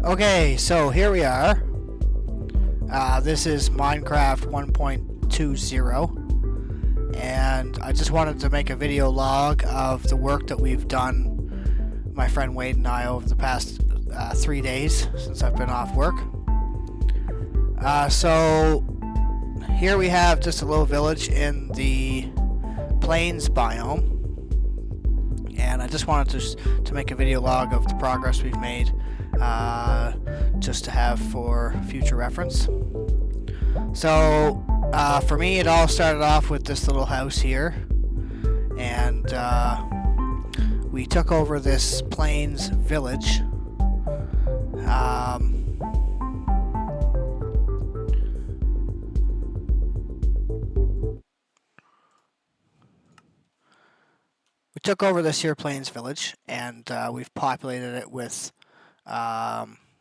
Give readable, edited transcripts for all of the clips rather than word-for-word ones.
Okay, so here we are. This is Minecraft 1.20, and I just wanted to make a video log of the work that we've done, my friend Wade and I, over the past 3 days since I've been off work. So here we have just a little village in the plains biome, and I just wanted to make a video log of the progress we've made, just to have for future reference. So for me, it all started off with this little house here, and we took over this plains village. We took over this here plains village, and we've populated it with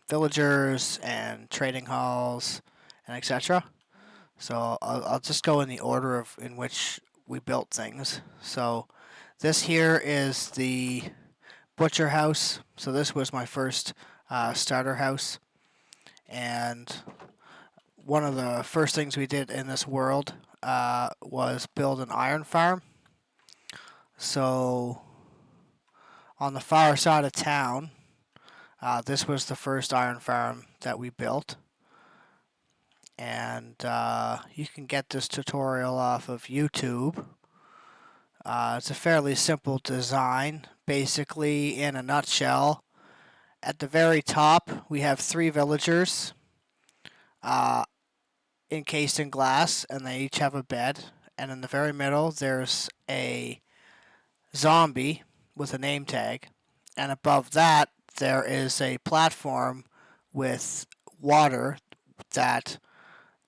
villagers and trading halls and etc. So I'll just go in the order of in which we built things. So this here is the butcher house. So this was my first starter house, and one of the first things we did in this world was build an iron farm. So on the far side of town, this was the first iron farm that we built, and you can get this tutorial off of YouTube. It's a fairly simple design. Basically, in a nutshell, at the very top we have 3 villagers encased in glass, and they each have a bed, and in the very middle there's a zombie with a name tag, and above that there is a platform with water that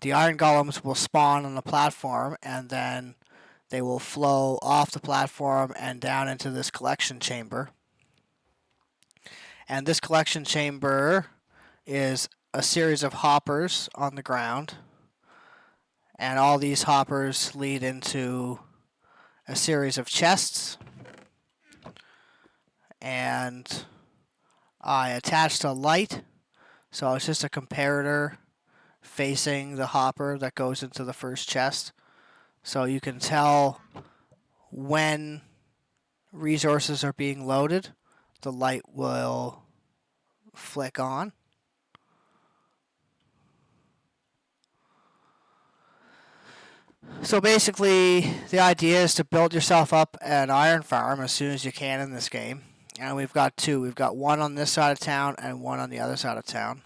the iron golems will spawn on the platform, and then they will flow off the platform and down into this collection chamber. And this collection chamber is a series of hoppers on the ground, and all these hoppers lead into a series of chests. And I attached a light, so it's just a comparator facing the hopper that goes into the first chest, so you can tell when resources are being loaded. The light will flick on. So basically, the idea is to build yourself up an iron farm as soon as you can in this game. And we've got 2. We've got one on this side of town and one on the other side of town.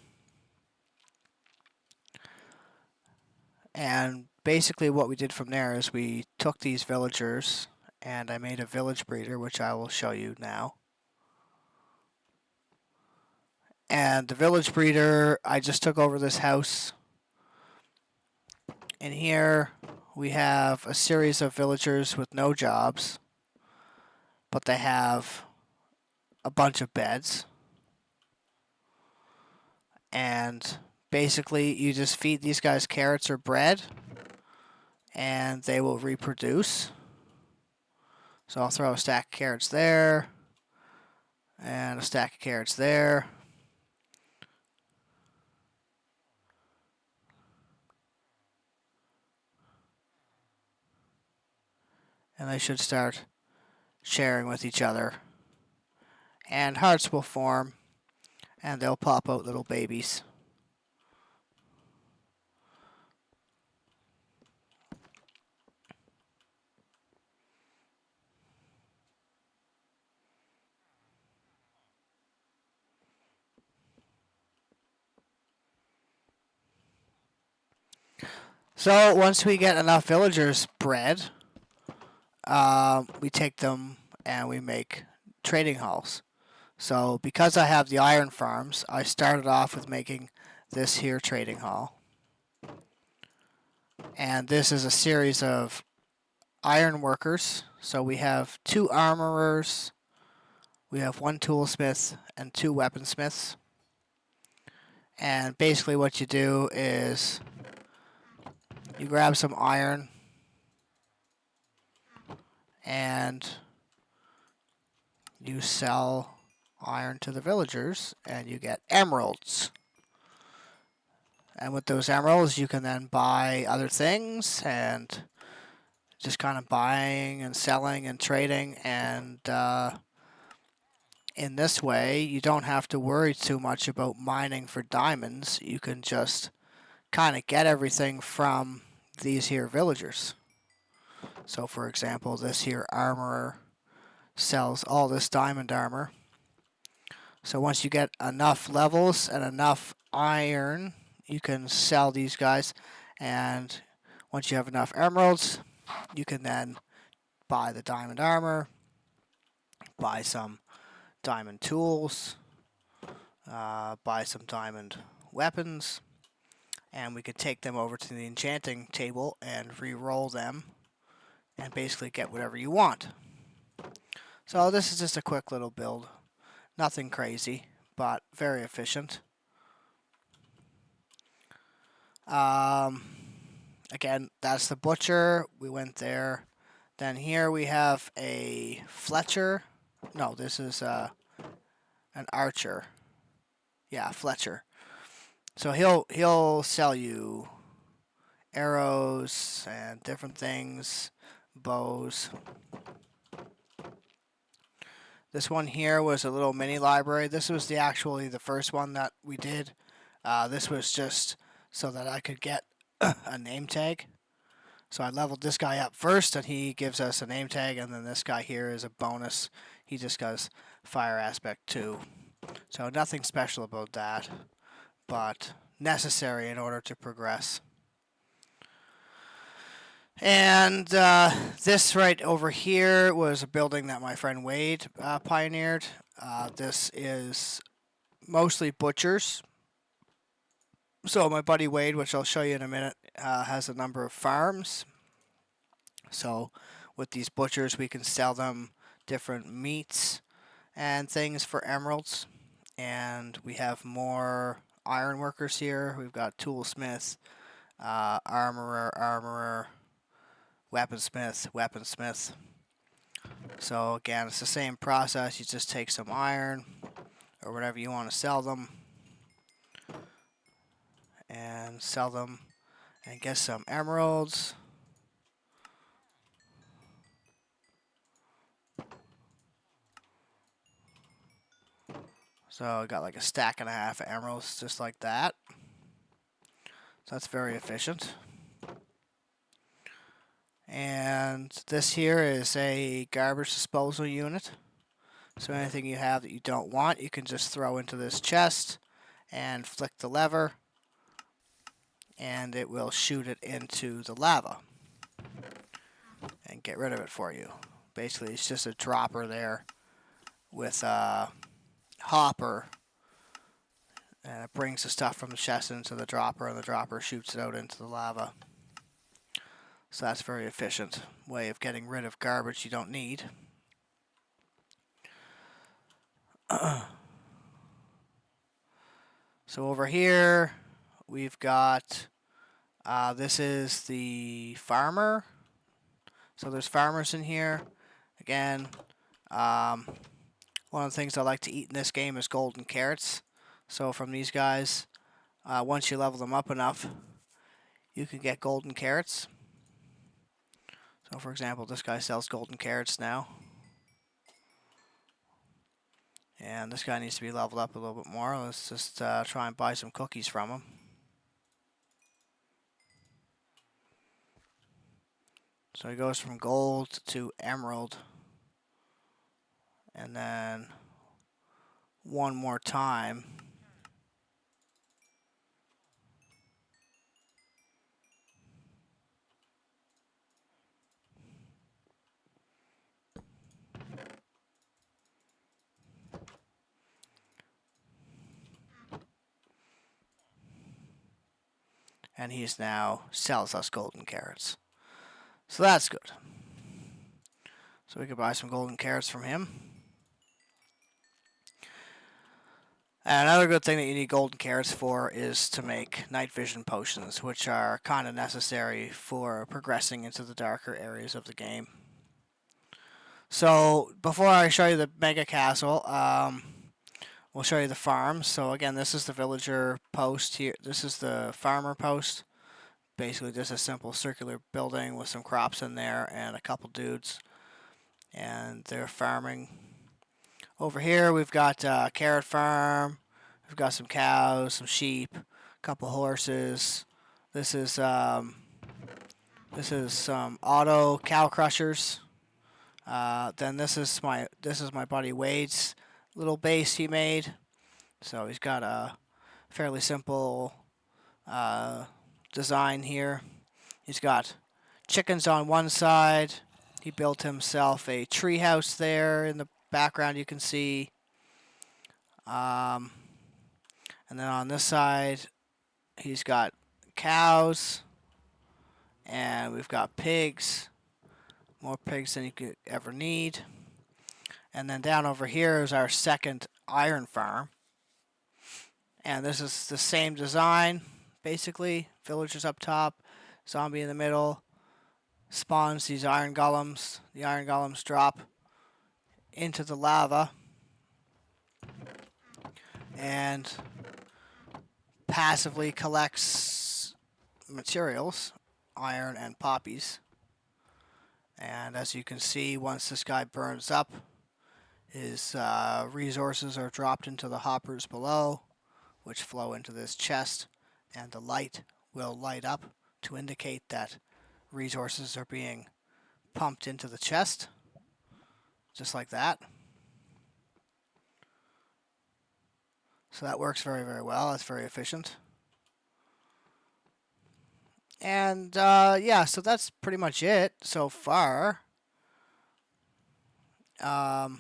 And basically what we did from there is we took these villagers, and I made a village breeder, which I will show you now. And the village breeder, I just took over this house. And here we have a series of villagers with no jobs, but they have a bunch of beds. And basically you just feed these guys carrots or bread, and they will reproduce. So I'll throw a stack of carrots there, and a stack of carrots there. And they should start sharing with each other. And hearts will form, and they'll pop out little babies. So once we get enough villagers bred, we take them and we make trading halls. So because I have the iron farms, I started off with making this here trading hall. And this is a series of iron workers. So we have 2 armorers, we have 1 toolsmith, and 2 weaponsmiths. And basically what you do is you grab some iron and you sell iron to the villagers, and you get emeralds. And with those emeralds, you can then buy other things and just kind of buying and selling and trading. And in this way, you don't have to worry too much about mining for diamonds. You can just kind of get everything from these here villagers. So, for example, this here armorer sells all this diamond armor. So once you get enough levels and enough iron, you can sell these guys. And once you have enough emeralds, you can then buy the diamond armor, buy some diamond tools, buy some diamond weapons, and we can take them over to the enchanting table and re-roll them and basically get whatever you want. So this is just a quick little build. Nothing crazy, but very efficient. Again, that's the butcher. We went there. Then here we have a Fletcher. No, this is an archer. Yeah, Fletcher. So he'll sell you arrows and different things, bows. This one here was a little mini library. This was actually the first one that we did. This was just so that I could get a name tag. So I leveled this guy up first, and he gives us a name tag, and then this guy here is a bonus. He just does fire aspect 2. So nothing special about that, but necessary in order to progress. And this right over here was a building that my friend Wade pioneered. This is mostly butchers. So my buddy Wade, which I'll show you in a minute, has a number of farms. So with these butchers, we can sell them different meats and things for emeralds. And we have more iron workers here. We've got toolsmith, armorer, weaponsmith. So again, it's the same process. You just take some iron or whatever you want to sell them and sell them and get some emeralds. So I got like a stack and a half of emeralds just like that. So that's very efficient. And this here is a garbage disposal unit. So anything you have that you don't want, you can just throw into this chest and flick the lever, and it will shoot it into the lava and get rid of it for you. Basically, it's just a dropper there with a hopper, and it brings the stuff from the chest into the dropper, and the dropper shoots it out into the lava. So that's a very efficient way of getting rid of garbage you don't need. So over here, we've got, this is the farmer. So there's farmers in here. Again, one of the things I like to eat in this game is golden carrots. So from these guys, once you level them up enough, you can get golden carrots. So for example, this guy sells golden carrots now. And this guy needs to be leveled up a little bit more. Let's just try and buy some cookies from him. So he goes from gold to emerald. And then one more time. And he's now sells us golden carrots. So that's good. So we could buy some golden carrots from him. And another good thing that you need golden carrots for is to make night vision potions, which are kind of necessary for progressing into the darker areas of the game. So before I show you the mega castle, we'll show you the farm. So again, this is the villager post here. This is the farmer post. Basically just a simple circular building with some crops in there and a couple dudes. And they're farming. Over here we've got a carrot farm. We've got some cows, some sheep, a couple horses. This is some auto cow crushers. Then this is my buddy Wade's little base he made. So he's got a fairly simple design here. He's got chickens on one side. He built himself a tree house there in the background you can see. And then on this side, he's got cows. And we've got pigs. More pigs than you could ever need. And then down over here is our second iron farm. And this is the same design, basically. Villagers up top, zombie in the middle. Spawns these iron golems. The iron golems drop into the lava and passively collects materials, iron and poppies. And as you can see, once this guy burns up, his resources are dropped into the hoppers below, which flow into this chest, and the light will light up to indicate that resources are being pumped into the chest, just like that. So that works very, very well. It's very efficient. And yeah, so that's pretty much it so far. I'll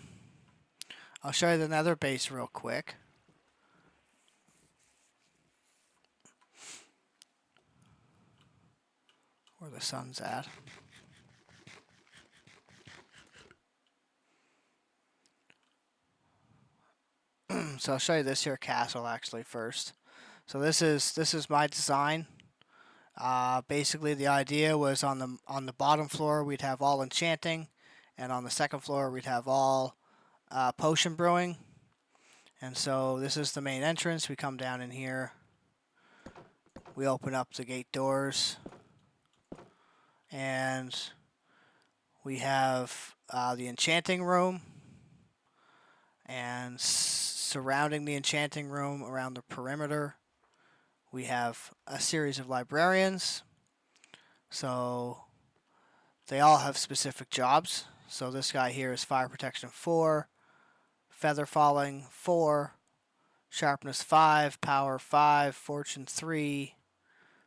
show you the nether base real quick. Where the sun's at. So I'll show you this here castle actually first. So this is my design. Basically, the idea was on the bottom floor we'd have all enchanting, and on the second floor we'd have all potion brewing. And so this is the main entrance. We come down in here. We open up the gate doors, and we have the enchanting room. And surrounding the enchanting room, around the perimeter, we have a series of librarians. So they all have specific jobs. So this guy here is fire protection 4, feather falling 4, sharpness 5, power 5, fortune 3,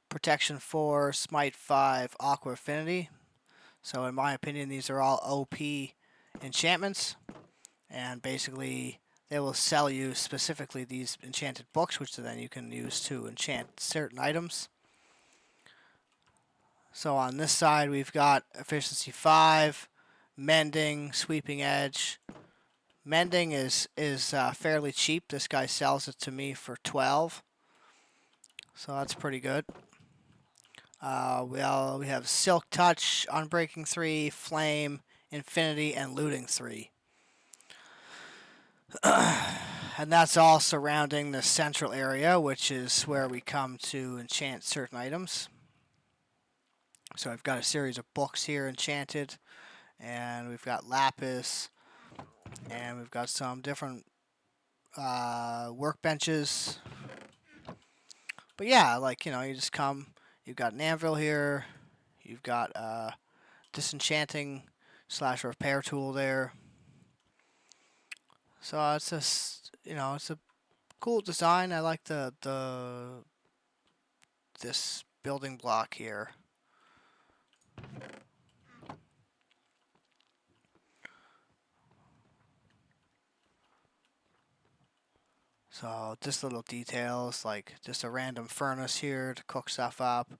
protection 4, smite 5, aqua affinity. So in my opinion, these are all OP enchantments. And basically, they will sell you specifically these enchanted books, which then you can use to enchant certain items. So on this side, we've got efficiency 5, mending, sweeping edge. Mending is fairly cheap. This guy sells it to me for 12. So that's pretty good. We have silk touch, unbreaking 3, flame, infinity, and looting 3. And that's all surrounding the central area, which is where we come to enchant certain items. So I've got a series of books here enchanted, and we've got lapis, and we've got some different workbenches. But yeah, like, you just come, you've got an anvil here, you've got a disenchanting / repair tool there. So it's just, it's a cool design. I like this building block here. So just little details, like just a random furnace here to cook stuff up.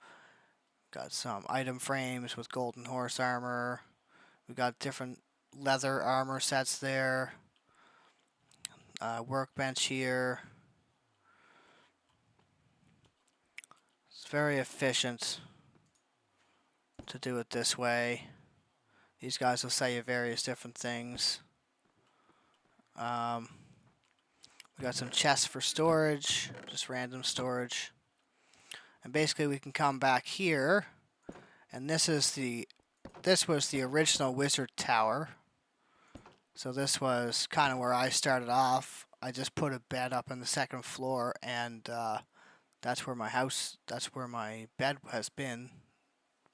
Got some item frames with golden horse armor. We got different leather armor sets there. Workbench here. It's very efficient to do it this way. These guys will sell you various different things. We got some chests for storage, just random storage. And basically we can come back here, and this was the original wizard tower. So this was kind of where I started off. I just put a bed up on the second floor, and that's where my bed has been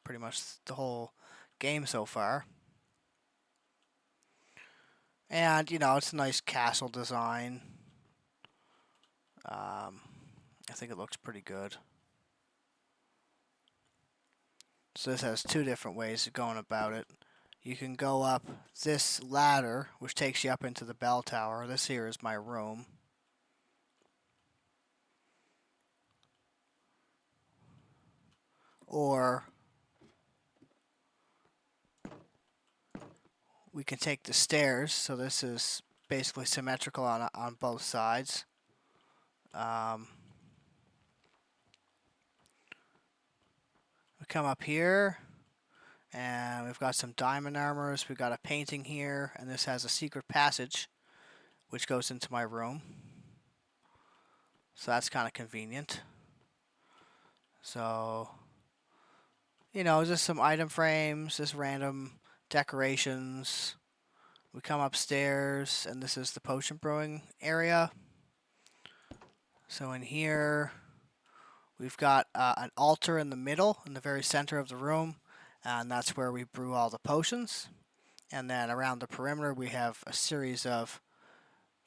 pretty much the whole game so far. And, it's a nice castle design. I think it looks pretty good. So this has two different ways of going about it. You can go up this ladder, which takes you up into the bell tower. This here is my room. Or we can take the stairs. So this is basically symmetrical on both sides. We come up here, and we've got some diamond armors. We've got a painting here, and this has a secret passage, which goes into my room. So that's kind of convenient. So, just some item frames, just random decorations. We come upstairs, and this is the potion brewing area. So in here, we've got an altar in the middle, in the very center of the room, and that's where we brew all the potions. And then around the perimeter, we have a series of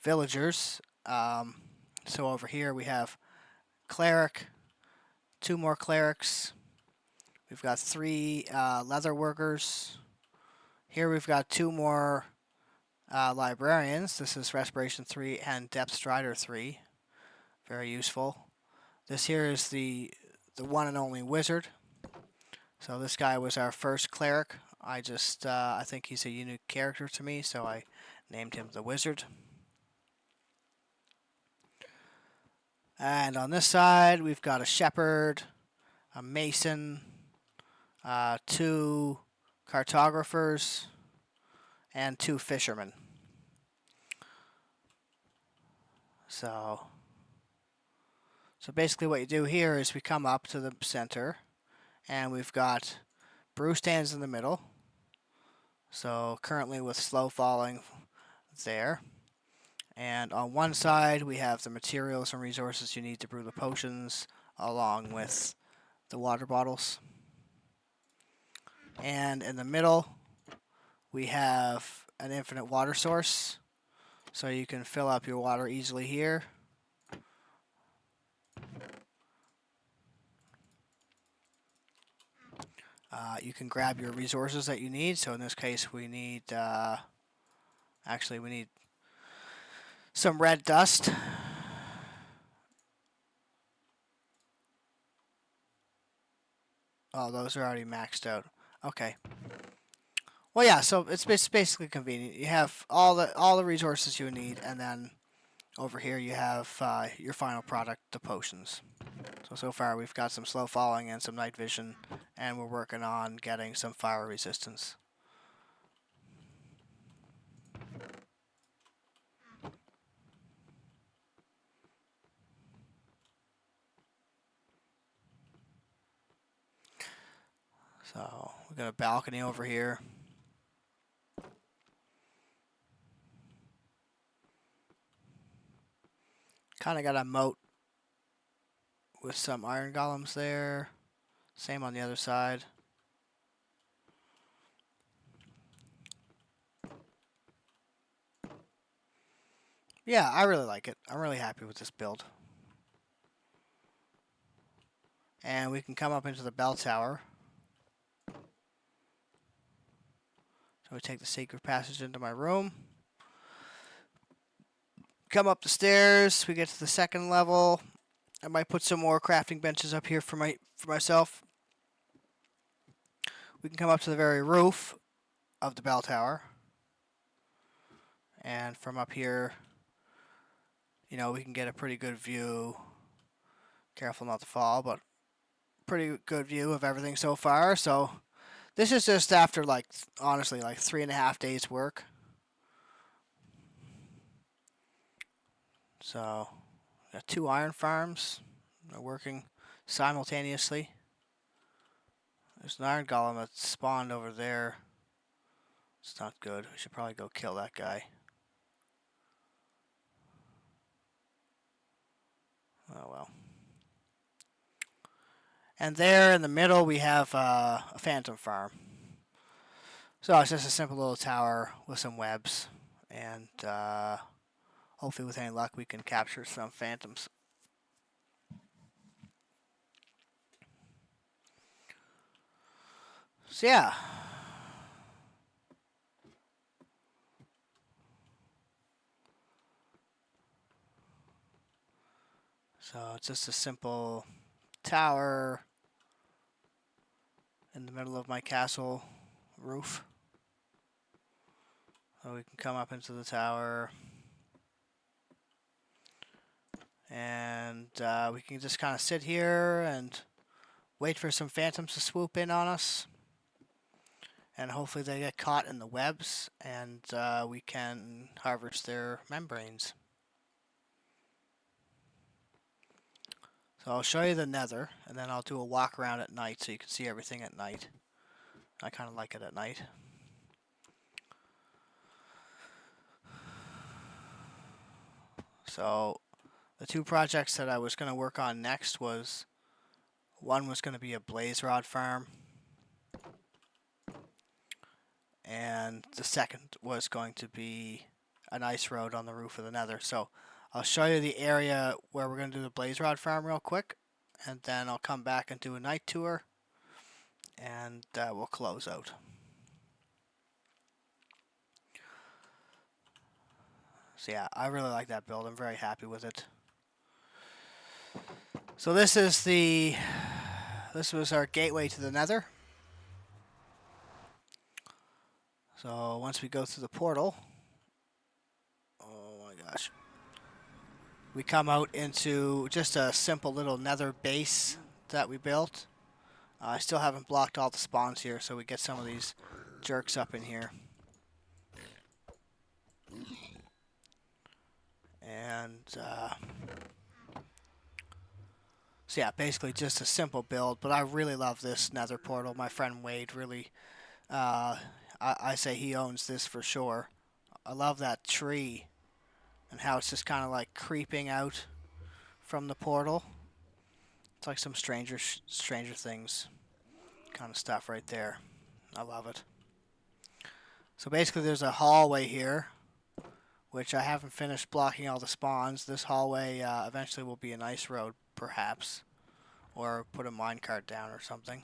villagers. So over here, we have cleric, 2 more clerics. We've got 3 leather workers. Here we've got 2 more librarians. This is Respiration 3 and Depth Strider 3. Very useful. This here is the one and only wizard. So this guy was our first cleric. I think he's a unique character to me, so I named him the wizard. And on this side, we've got a shepherd, a mason, 2 cartographers, and 2 fishermen. So basically what you do here is we come up to the center, and we've got brew stands in the middle. So currently with slow falling there. And on one side we have the materials and resources you need to brew the potions, along with the water bottles. And in the middle we have an infinite water source, so you can fill up your water easily here. You can grab your resources that you need. So in this case, we need we need some red dust. Oh, those are already maxed out. Okay. Well, yeah. So it's basically convenient. You have all the resources you need, and then over here you have your final product, the potions. So far we've got some slow falling and some night vision, and we're working on getting some fire resistance. So we've got a balcony over here. Kind of got a moat with some iron golems there. Same on the other side. Yeah, I really like it. I'm really happy with this build. And we can come up into the bell tower. So we take the secret passage into my room. Come up the stairs. We get to the second level. I might put some more crafting benches up here for myself. We can come up to the very roof of the bell tower. And from up here, we can get a pretty good view. Careful not to fall, but pretty good view of everything so far. So this is just after, honestly, 3.5 days work. So, got 2 iron farms. They're working simultaneously. There's an iron golem that spawned over there. It's not good. We should probably go kill that guy. Oh well. And there in the middle we have a phantom farm. So it's just a simple little tower with some webs. And hopefully with any luck we can capture some phantoms. So yeah. So it's just a simple tower in the middle of my castle roof. So we can come up into the tower. And we can just kind of sit here and wait for some phantoms to swoop in on us. And hopefully they get caught in the webs and we can harvest their membranes. So I'll show you the nether, and then I'll do a walk around at night so you can see everything at night. I kind of like it at night. So the 2 projects that I was going to work on next was, one was going to be a blaze rod farm, and the second was going to be an ice road on the roof of the nether. So I'll show you the area where we're going to do the blaze rod farm real quick, and then I'll come back and do a night tour, and we'll close out. So yeah, I really like that build. I'm very happy with it. So this was our gateway to the nether. So once we go through the portal, oh my gosh, we come out into just a simple little nether base that we built. I still haven't blocked all the spawns here, so we get some of these jerks up in here. And so yeah, basically just a simple build, but I really love this nether portal. My friend Wade really, I say he owns this for sure. I love that tree and how it's just kind of like creeping out from the portal. It's like some Stranger Things kind of stuff right there. I love it. So basically there's a hallway here, which I haven't finished blocking all the spawns. This hallway eventually will be an ice road, perhaps, or put a minecart down or something.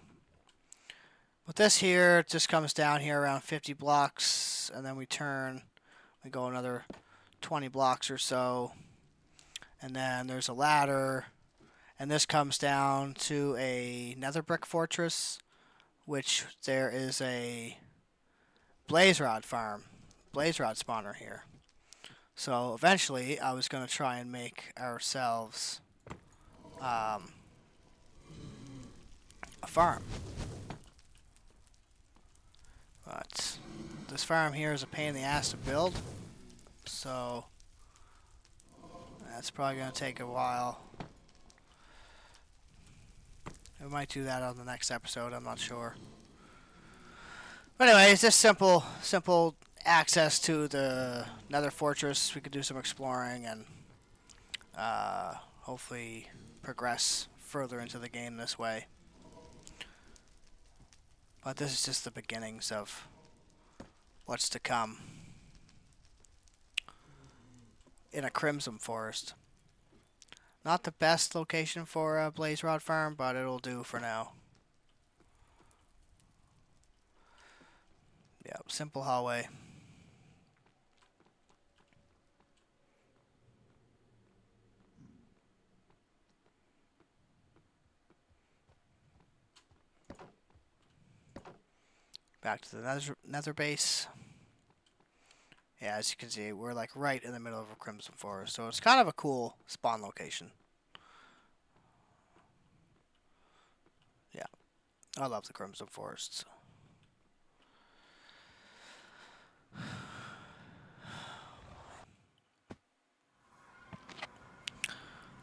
But this here just comes down here around 50 blocks, and then we turn, we go another 20 blocks or so, and then there's a ladder, and this comes down to a nether brick fortress, which there is a blaze rod farm, blaze rod spawner here. So eventually I was going to try and make ourselves a farm. But this farm here is a pain in the ass to build, so that's probably going to take a while. We might do that on the next episode, I'm not sure. But anyway, it's just simple access to the nether fortress. We could do some exploring and hopefully progress further into the game this way. But this is just the beginnings of what's to come in a crimson forest. Not the best location for a blaze rod farm, but it'll do for now. Yeah, simple hallway. Back to the nether base. Yeah, as you can see, we're like right in the middle of a crimson forest, so it's kind of a cool spawn location. Yeah, I love the crimson forests.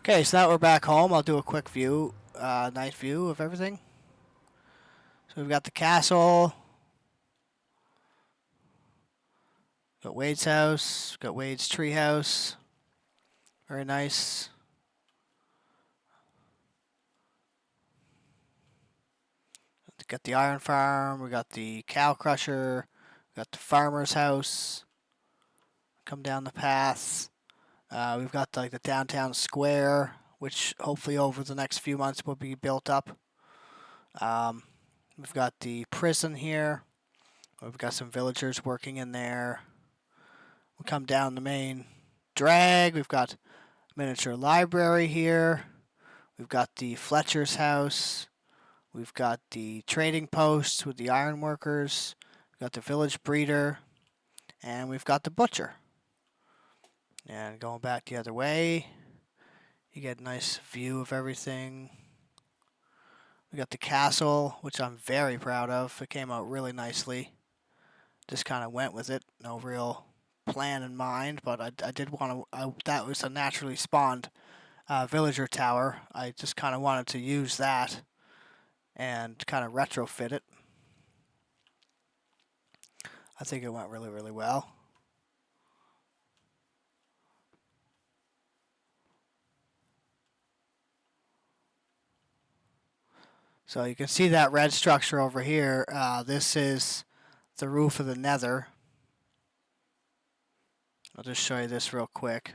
Okay, so now we're back home. I'll do a quick view, night view of everything. So we've got the castle, got Wade's house, got Wade's tree house. Very nice. Got the iron farm, we got the cow crusher, we got the farmer's house. Come down the path. We've got like the downtown square, which hopefully over the next few months will be built up. We've got the prison here. We've got some villagers working in there. We'll come down the main drag. We've got miniature library here. We've got the Fletcher's house. We've got the trading post with the iron workers. We've got the village breeder. And we've got the butcher. And going back the other way, you get a nice view of everything. We got the castle, which I'm very proud of. It came out really nicely. Just kind of went with it. No real plan in mind, but I did want to. That was a naturally spawned villager tower. I just kind of wanted to use that and kind of retrofit it. I think it went really, really well. So you can see that red structure over here. This is the roof of the nether. I'll just show you this real quick.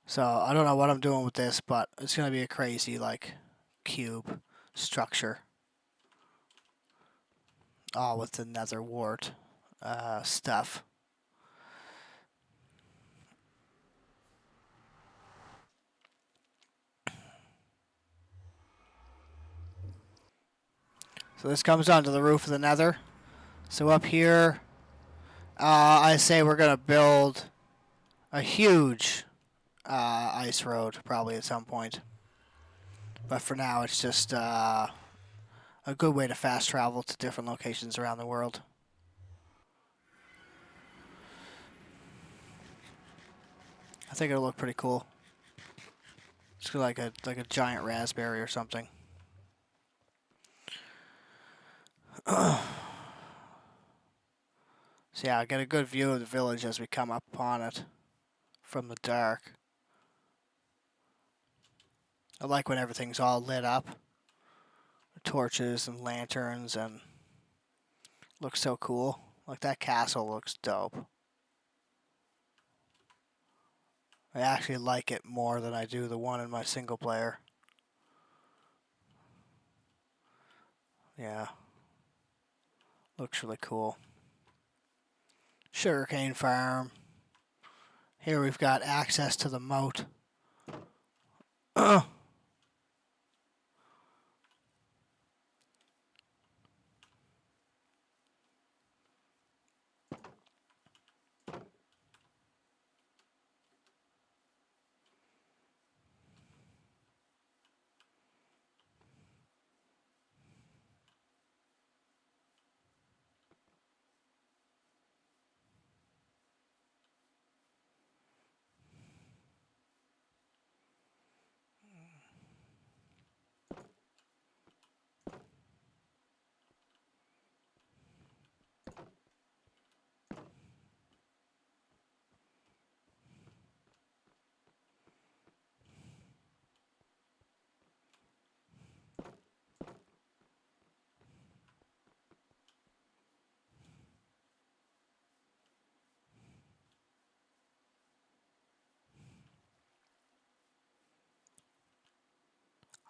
So I don't know what I'm doing with this, but it's going to be a crazy like cube structure. All with the nether wart stuff. So this comes onto the roof of the nether. So up here, I say we're going to build a huge ice road probably at some point. But for now, it's just a good way to fast travel to different locations around the world. I think it'll look pretty cool. It's like a giant raspberry or something. So yeah, I get a good view of the village as we come up upon it from the dark. I like when everything's all lit up. Torches and lanterns, and looks so cool. Like that castle looks dope. I actually like it more than I do the one in my single player. Yeah. Looks really cool. Sugarcane farm. Here we've got access to the moat.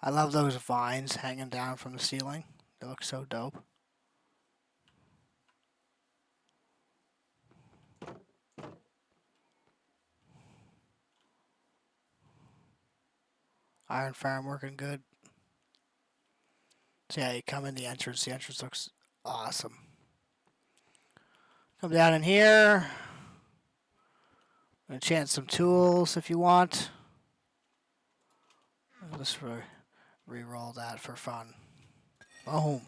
I love those vines hanging down from the ceiling. They look so dope. Iron farm working good. So yeah, you come in the entrance. The entrance looks awesome. Come down in here. Enchant some tools if you want. I'll just re-roll that for fun. Boom.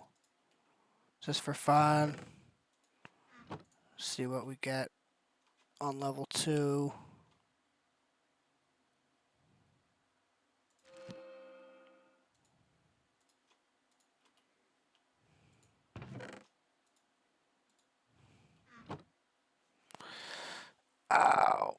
Just for fun. See what we get on level 2. Ow.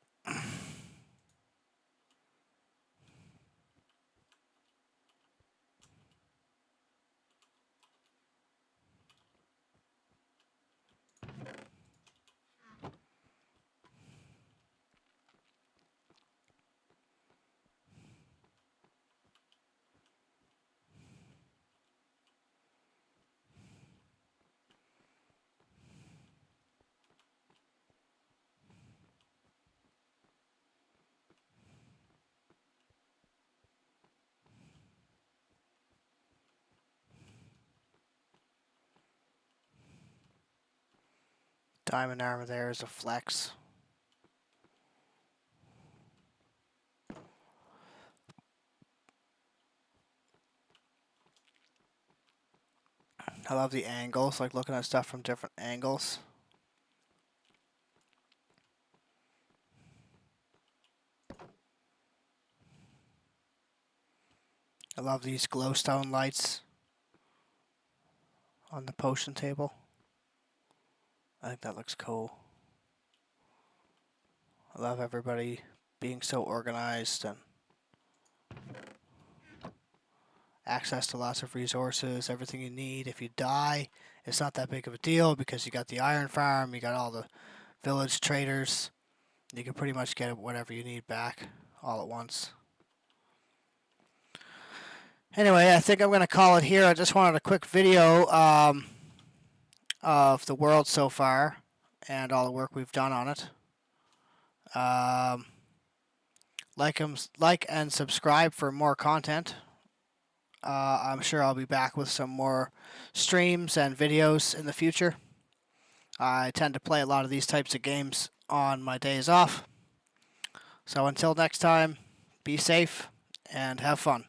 Diamond armor there is a flex. I love the angles, like looking at stuff from different angles. I love these glowstone lights on the potion table. I think that looks cool. I love everybody being so organized and access to lots of resources, everything you need. If you die, it's not that big of a deal because you got the iron farm, you got all the village traders. You can pretty much get whatever you need back all at once. Anyway, I think I'm going to call it here. I just wanted a quick video of the world so far and all the work we've done on it. Like and subscribe for more content. I'm sure I'll be back with some more streams and videos in the future. I tend to play a lot of these types of games on my days off. So until next time, be safe and have fun.